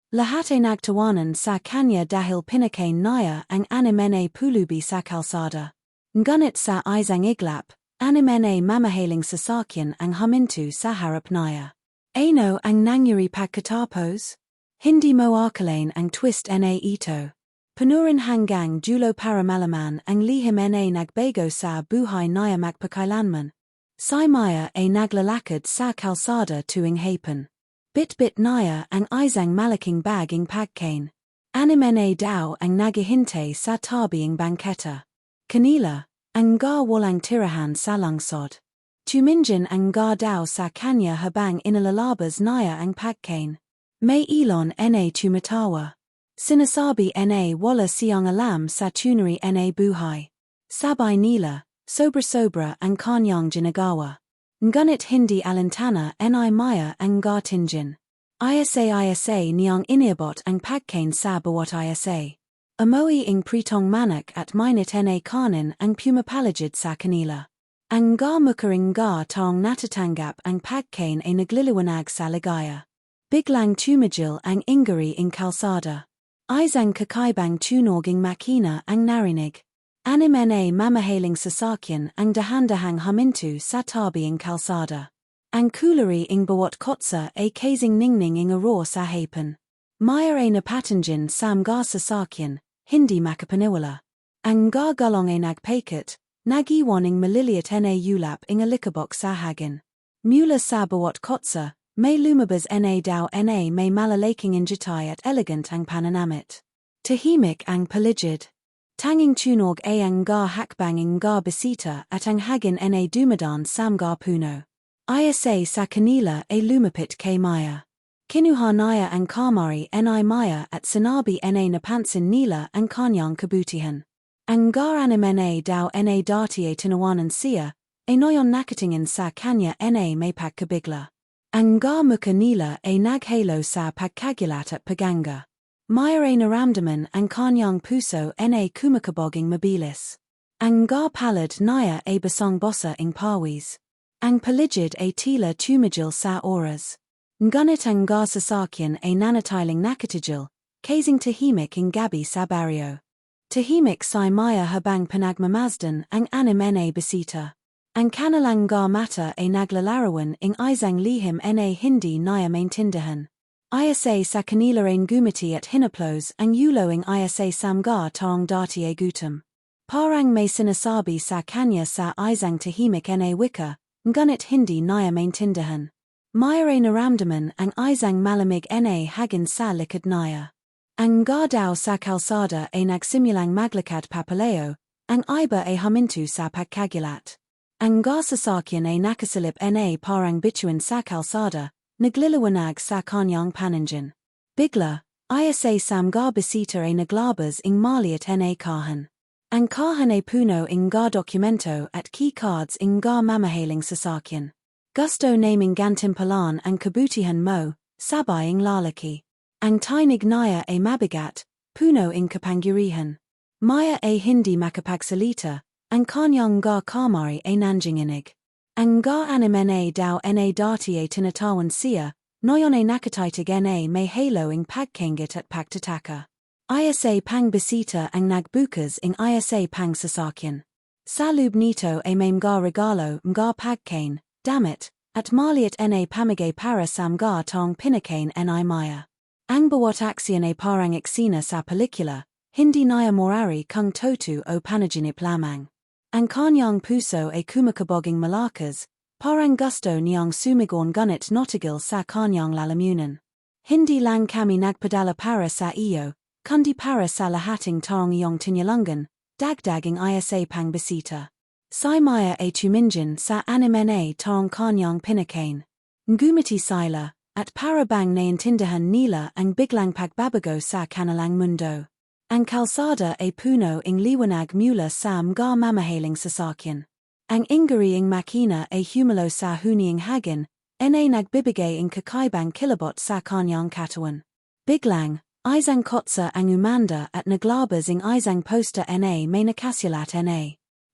Lahat Nagtawanan sa Kanya dahil pinakain niya ang Anim pulubi sa kalsada. Ngunit sa isang iglap, Anim mamahaling sasakyan ang huminto sa harap niya. Ano ang nangyari pagkatapos? Hindi mo akalain ang twist ito. Panoorin hanggang dulo para malaman ang lihim nagbago sa buhay niya magpakailanman. Si Maya ay naglalakad sa kalsada tuwing hapon. Bit-bit niya ang isang malaking baging pagkain. Anim daw ang naghihintay sa tabing bangketa. Kanila, ang walang tirahan sa lungsod. Tumingin ang daw sa kanya habang inalalabas niya ang pagkain. May ilon tumatawa. Sinasabi wala siyang alam sa tunay buhay. Sabay nila, sobra-sobra ang kanyang ginagawa. Ngunit hindi alintana Maya ang tingin. Isa niyang iniabot ang pagkain sa bawat isa. Amoy ing pritong manak at minit kanin ang pumapalagid sa kanila. Ang mukaring taong natatanggap ang pagkain ay nagliliwanag sa ligaya. Biglang tumigil ang ingari ing kalsada. Isang kakaibang tunoging makina ang narinig. Anim mamahaling sasakyan ang dahan-dahang huminto sa tabing kalsada. Ang kulari ing bawat kotse ay kasing ningning ing araw sa hapon. Maya ay napatingin sa mga sasakyan, hindi makapaniwala. Ang gulong ay nagpakat, nag-iwan ing maliliit ulap ing alikabok sa hagin. Mula sa bawat kotse, may lumabas daw may malalaking injitay at elegant ang pananamit. Tahimik ang paligid. Tanging tunog ang hakbang ing bisita at ang hagin dumadaan sa mga puno. Isa sa kanila ay lumapit kay Maya. Kinuha niya ang kamari Maya at sinabi napansin nila ang kanyang kabutihan. Ang anim daw dati ay tinawanan siya, ay noyon nakatingin sa kanya may pagkabigla. Ang mukha nila ay naghalo sa pagkagulat at paganga. Maya ay naramdaman ang kanyang puso kumakaboging mabilis. Ang palad niya ay basang-basa ing pawis. Ang paligid ay tila tumigil sa oras. Ngunit ang sasakyan ay nanatiling nakatigil, kasing tahimik ing gabi sa baryo. Tahimik si Maya habang panagmamasdan ang anim bisita. Ang kanilang mata ay naglalarawan ing isang lihim hindi niya maintindihan. Isa sa kanila ay gumiti at hinaplos ang ulo ing isa samga taong dati ay gutom. Parang may sinasabi sa kanya sa isang tahimik wika, ngunit hindi niya maintindihan. Maya ay naramdaman ang isang malamig hagin sa likod niya. Ang daw sa kalsada ay nagsimulang maglakad papaleo, ang iba ay huminto sa pagkagulat. Ang sasakyan ay nakasilip parang bituin sa kalsada, nagliliwanag sa kanyang paningin. Bigla, isa sa mga bisita ay naglabas ing maliit kahan. Ang kahan ay puno ing dokumento at keycards ing mamahaling sasakyan. Gusto naming gantimpalan ang kabutihan mo, sabay ing lalaki. Ang tinig niya ay mabigat, puno ing kapangyarihan. Maya ay hindi makapagsalita, ang kanyang kamari ay nanginginig. Ang anim daw dati ay tinatawan siya, noyon ay nakatitig may halo ing pagkingit at pagtataka. Isa pang bisita ang nagbukas ing isa pang sasakyan. Sa loob nito ay may mga regalo mga pagkain, damit, at maliit pamigay para sa mga taong pinakain Maya. Ang bawat aksyon ay parang eksena sa pelikula, hindi niya morari kung totu o panaginip lamang. Ang kanyang puso ay kumakaboging malakas, parang gusto niyang sumigon gunit notigil sa kanyang lalamunan. Hindi lang kami nagpadala para sa iyo, kundi para sa lahating taong iyong tinyalangan, dagdaging isa pang bisita. Si Maya ay tumingin sa anim taong kanyang pinakain. Ngumiti sila, at para bang naintindihan nila ang biglang pagbabago sa kanilang mundo. Ang kalsada ay puno ing liwanag mula sa mga mamahaling sasakyan. Ang ingari ing makina ay humalo sa huning hagin, nagbibigay ing kakaibang kilabot sa kanyang katawan. Biglang, isang kotse ang umanda at naglabas ing isang poster may nakasulat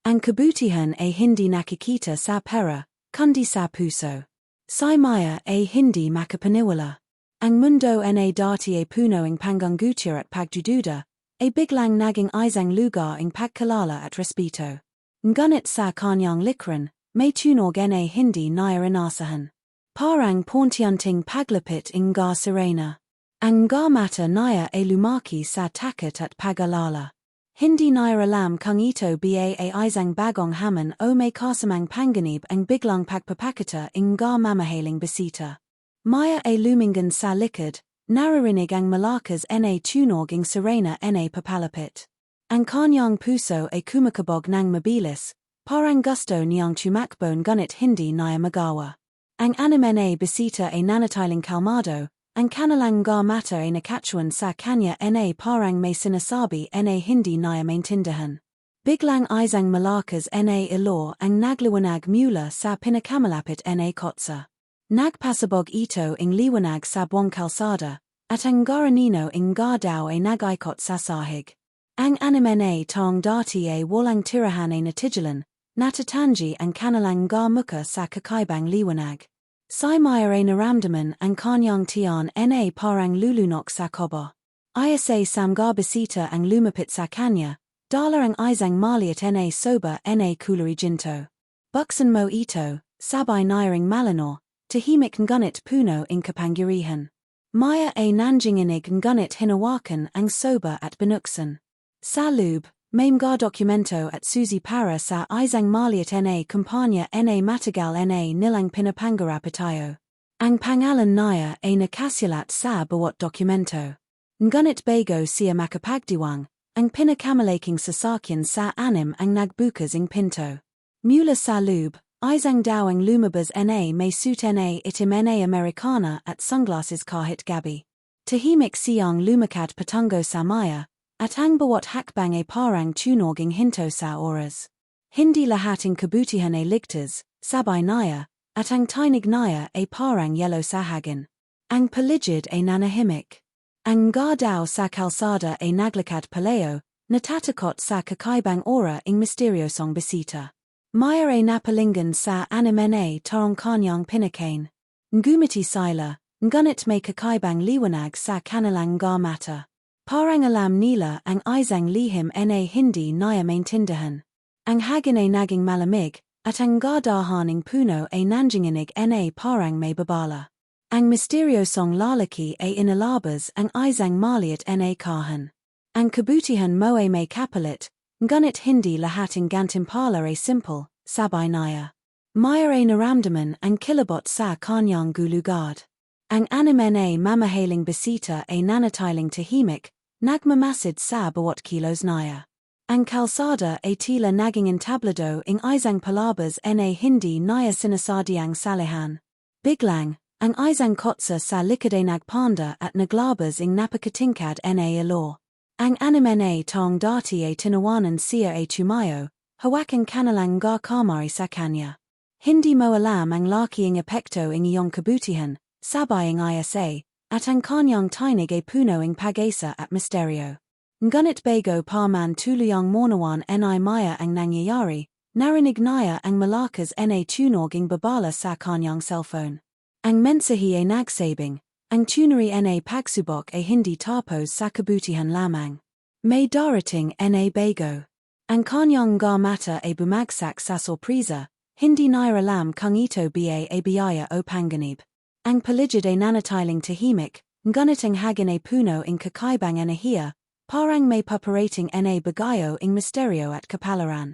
Ang kabutihan ay hindi nakikita sa pera, kundi sa puso. Si Maya ay hindi makapaniwala. Ang mundo na dati e puno ing pangungutia at pagdududa, a biglang naging isang lugar ing pagkalala at respeto. Ngunit sa kanyang likuran, may tunog na hindi niya inaasahang. Parang paunti-unting paglapit ing sirena. Ang mata niya ay lumaki sa takot at pag-alala. Hindi niya alam kung ito ba ay isang bagong hamon o may kasamang panganib ang biglang pagpapakita ing mamahaling bisita. Maya ay lumingan sa likod, naririnig ang malakas na tunog ing sirena na papalapit. Ang kanyang puso ay kumakabog ng mabilis, parang gusto niyang tumakbo ngunit hindi niya magawa. Ang anim na bisita ay nanatiling kalmado, ang kanilang mata ay nakatuon sa kanya na parang may sinasabi na hindi niya maintindihan. Biglang isang malakas na ilor ang nagliwanag mula sa pinakamalapit na kotse. Nagpasabog ito ing liwanag sa buong kalsada, at ang garanino ing daw ay nag-ikot sa sahig. Ang anim na taong dati ay walang tirahan ay natigilan, natatangi ang kanilang muka sa kakaibang liwanag. Si Maya ay naramdaman ang kanyang tiyan na parang lulunok sa kobo. Isa sa bisita ang lumapit sa kanya, dala ang isang maliit na soba na kulay ginto. Buksan mo ito, sabay niring malinor, tahimik ngunit puno ing kapangyarihan. Maya ay nanginginig ngunit hinawakan ang soba at binuksan. Sa loob, may mga dokumento at susi para sa isang maliit na kumpanya na matagal na nilang pinapangarap itayo. Ang pangalan niya ay nakasulat sa bawat dokumento. Ngunit bago siya makapagdiwang, ang pinakamalaking sasakyan sa Anim ang nagbukas ing pinto. Mula sa loob, isang daw ang lumabas na may suit na itim na Americana at sunglasses kahit gabi. Tahimik siyang lumakad patungo sa Maya, at ang bawat hakbang ay parang tunoging hinto sa oras. Hindi lahat ng kabutihan ay ligtas, sabay niya, at ang tinig niya ay parang yellow sa hagin. Ang paligid ay nanahimik. Ang daw sa kalsada ay naglakad paleo, natatakot sa kakaibang aura ing misteryosong bisita. Maya ay napalingan sa anim na taong kanyang pinakain. Ngumiti sila, ngunit may kakaibang liwanag sa kanilang mata. Parang alam nila ang isang lihim na hindi niya maintindihan. Ang hagin ay naging malamig, at ang dahaning puno ay nanginginig na parang may babala. Ang misteryosong lalaki ay inalabas ang isang maliit na kahan. Ang kabutihan mo ay may kapalit, ngunit hindi lahat ng gantimpala ay simple, sabay niya. Maya ay naramdaman ang kilabot sa kanyang gulugad. Ang anim na mamahaling bisita ay nanatiling tahimik, nagmamasid sa bawat kilos niya. Ang kalsada ay tila naging entablado ing isang palabas na hindi niya sinasadyang salihan. Biglang, ang isang kotse sa likod ay nagpanda at naglabas ing napakatingkad na ilor. Ang anim na taong dati ay tinawanan siya ay tumayo, hawak ang kanilang kamay sa kanya. Hindi mo alam ang laki ing epekto ing iyong kabutihan, sabay ing isa, at ang kanyang tinig ay puno ing pag-asa at misteryo. Ngunit bago pa man tuluyang monawan ni Maya ang nangyayari, narinig niya ang malakas na tunog ing babala sa kanyang cellphone. Ang mensahe ay nagsabing, ang tunari na pagsubok ay hindi tapos sa kabutihan lamang. May darating na bago. Ang kanyang mata ay bumagsak sa sorpresa, hindi niya alam kung ito ba ay biyaya o panganib. Ang paligid ay nanatiling tahimik, ngunit ang hagin ay puno ing kakaibang enerhiya, parang may paparating na bagayo ing misteryo at kapalaran.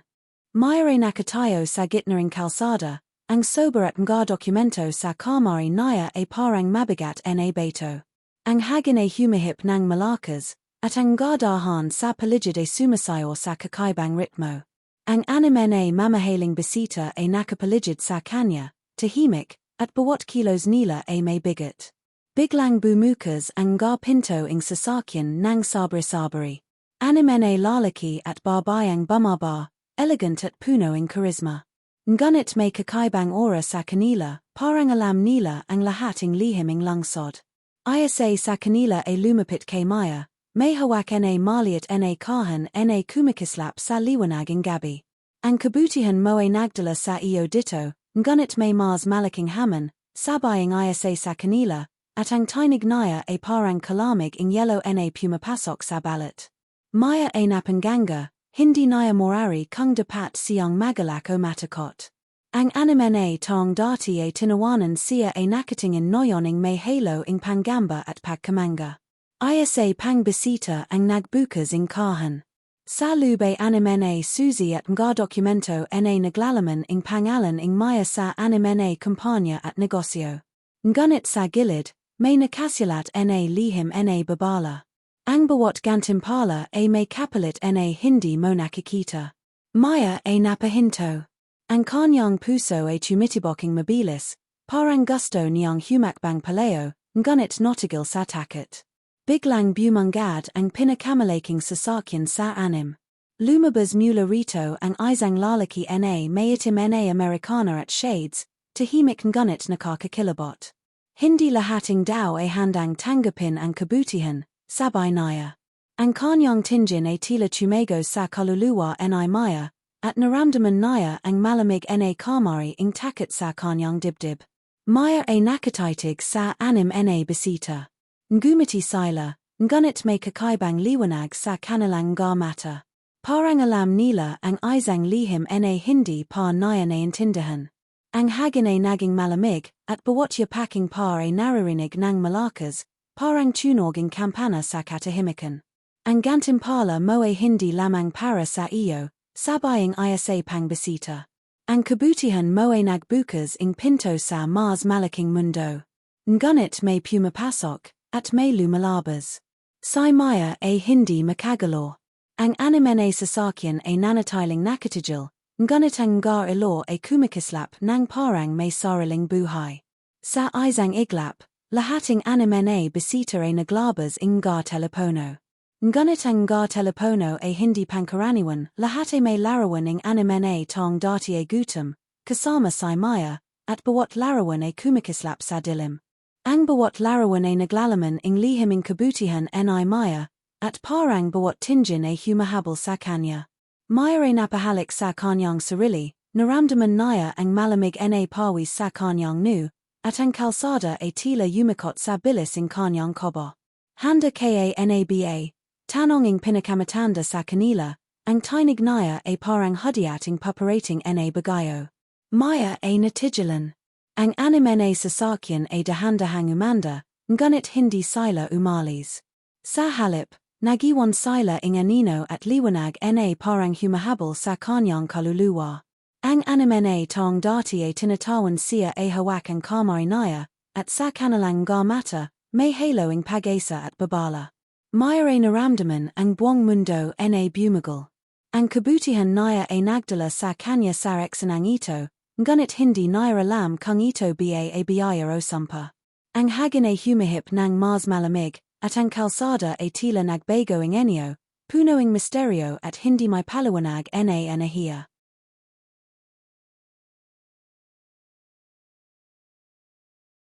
Maya ay nakatayo sa gitna ing kalsada, ang sober at mga dokumento sa kamay niya ay parang mabigat na bato. Ang hagin ay humihip ng malakas, at ang dahan sa paligid ay sumasayo sa kakaibang ritmo. Ang anim na mamahaling bisita ay nakapaligid sa kanya, tahimik, at bawat kilos nila ay may bigat. Biglang bumukas ang pinto ing sasakyan ng sabri-sabri. Anim na lalaki at babaeng bumaba, elegant at puno ing charisma. Ngunit may kakaibang aura sa kanila, parang alam nila ang lahat ing lihim ing lungsod. Isa sa kanila ay lumapit kay Maya, may hawak na maliit na kahan na kumikislap sa liwanag ing gabi. Ang kabutihan mo ay nagdala sa iyo dito, ngunit may mas malaking hamon, sabay ang isa sa kanila, at ang tainig naya a parang kalamig ing yellow na pumapasok sa balat. Maya a napanganga, hindi naya morari kung dapat siyang magalak o matakot. Ang anim taong dati a tinawanan siya a nakatingin noyoning may halo ing pangamba at pagkamanga. Isa pang bisita ang nagbukas ing kahan. Sa lube anim susi at mga dokumento na naglalaman ing pangalan ing maya sa anim kumpanya at negosyo. Ngunit sa gilid, may nakasulat na lihim na babala. Ang bawat gantimpala ay may kapalit na hindi mo nakikita. Maya ay napahinto. Ang kanyang puso ay tumitibok mabilis, parang gusto niyang humakbang paleo, ngunit notigil sa takot. Biglang bumangad ang pinakamalaking sasakyan sa anim. Lumabas mula rito ang isang lalaki na may itim na Americana at shades, tahimik ngunit nakakakilabot. Hindi lahating daw ay handang tanggapin ang kabutihan, sabay naya. Ang kanyang tingin ay tila tumego sa kaluluwa na maya, at naramdaman naya ang malamig na kamari ing takot sa kanyang dibdib. Maya ay nakatitig sa anim na bisita. Ngumiti sila, ngunit may kakaibang liwanag sa kanilang mga mata. Parang alam nila ang isang lihim na hindi pa naya naintindihan. Ang hagin ay naging malamig, at bawat yapaking par ay naririnig ng malakas, parang tunog ng kampana sa katahimikan. Ang gantimpala mo ay hindi lamang para sa iyo, sabayang isa pang bisita. Ang kabutihan mo ay nagbukas ing pinto sa mas malaking mundo. Ngunit may pumapasok, at may lumalabas. Si maya ay hindi makagalaw. Ang anim na sasakyan ay nanatiling nakatigil, ngunit ang mga ilo ay kumikislap ng parang may sariling buhay. Sa isang iglap, lahating anim na bisita ay naglabas ing mga telepono. Ngunit ang mga telepono ay hindi pangkaraniwan, lahat ay may larawan ing anim na taong dati ay gutom, kasama si maya, at bawat larawan ay kumikislap sa dilim. Ang bawat larawan ay naglalaman ing lihim ing kabutihan na maya, at parang bawat tingin ay humahabol sa kanya. Maya ay napahalik sa kanyang sarili, naramdaman naya ang malamig na pawis sa kanyang nu, at ang kalsada ay tila yumikot sa bilis ing kanyang kobo. Handa ka naba, tanong ing pinakamatanda sa kanila, ang tainig naya ay parang hudyat ing paparating na bagayo. Maya ay natigilan. Ang anim na sasakyan ay dahan-dahang umanda, ngunit hindi sila umalis. Sa halip, nagiwan sila ing anino at liwanag na parang humahabol sa kanyang kaluluwa. Ang anim na taong dati ay tinatawan siya ay hawak ang kamay naya, at sa kanilang mga mata, may halo ing pag-asa at babala. Maya ay naramdaman ang buong mundo na bumagal. Ang kabutihan naya ay nagdala sa Kanya sa eksanang ito, ngunit hindi naya alam kung ito ba ay biyaya o sumpa. Ang hagin ay humihip ng mas malamig, at ang kalsada ay tila nagbago ing enyo, puno ing misteryo at hindi may paliwanag na anahiya.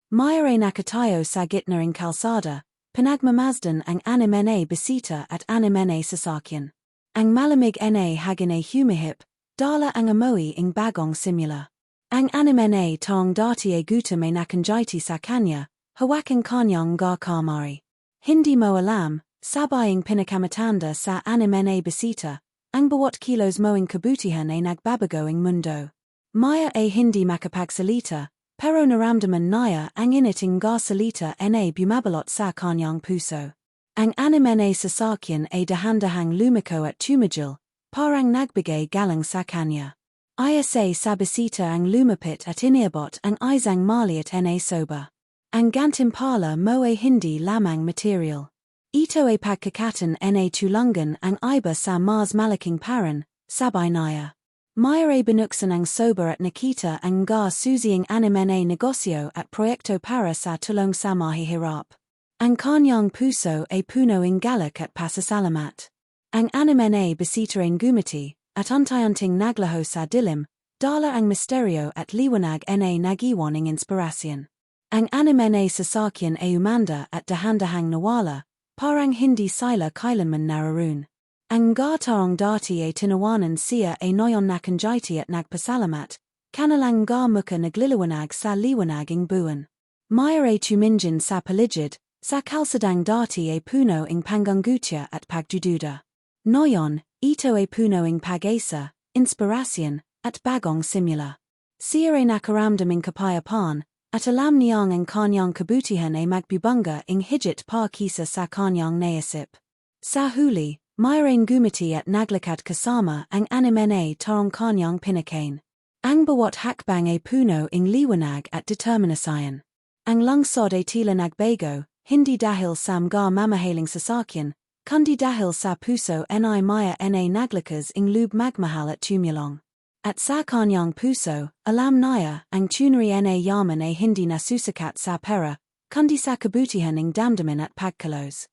Maya ay nakatayo sa gitna ing kalsada, pinagmamasdan ang anim na bisita at anim na sasakyan. Ang malamig na hagin ay humihip, dala ang amoy ing bagong simula. Ang anim na taong dati ay gutom ay nakanjiti sa Kanya, hawak ang kanyang mga kamari. Hindi mo alam, sabayang pinakamatanda sa anim na bisita, ang bawat kilos moing kabutihan ay nagbabago ing mundo. Maya ay hindi makapagsalita, pero naramdaman naya ang initing mga salita na bumabalot sa kanyang puso. Ang anim na sasakyan ay dahan-dahang lumiko at tumigil, parang nagbigay galang sa Kanya. Isa sa bisita ang lumapit at iniabot ang isang maliit na soba. Ang gantimpala mo ay hindi lamang material. Ito ay pagkakatan na tulungan ang iba sa mas malaking paran, sabay naya. Maya ay binuksan ang soba at nakita ang mga susiing anim na negosyo at proyekto para sa tulong sa mahihirap. Ang kanyang puso ay puno ing galak at pasasalamat. Ang anim na bisita ay gumiti, at unti-unting naglaho sa dilim, dala ang misteryo at liwanag na nagiwan ing inspirasyon. Ang anim na sasakyan ay umanda at dahan-dahang nawala, parang hindi sila kailanman naroon. Ang mga taong dati ay tinawanan siya ay noyon nakanjiti at nagpasalamat, kanilang mga muka nagliliwanag sa liwanag ing buwan. Maya e tuminjin sa paligid, sa kalsadang dati e puno ing panggungutya at pagdududa. Noyon, ito e puno ing pag-asa, inspirasyon, at bagong simula. Siya e nakaramdam ing kapayapan, at alam niyang ang kanyang kabutihan ay magbubunga ing higit pa kisa sa kanyang naisip. Sa huli, mayroong gumiti at naglakad kasama ang anim tarong kanyang pinakain. Ang bawat hakbang ay puno ing liwanag at determinasyon. Ang lungsod ay tila nagbago, hindi dahil sa mga mamahaling sasakyan, kundi dahil sa puso ni maya naglakas ing loob magmahal at tumulong. At sa kanyang puso, alam niya ang tunay yaman ay hindi nasusukat sa pera, kundi sa kabutihan ing damdamin at pagkalos.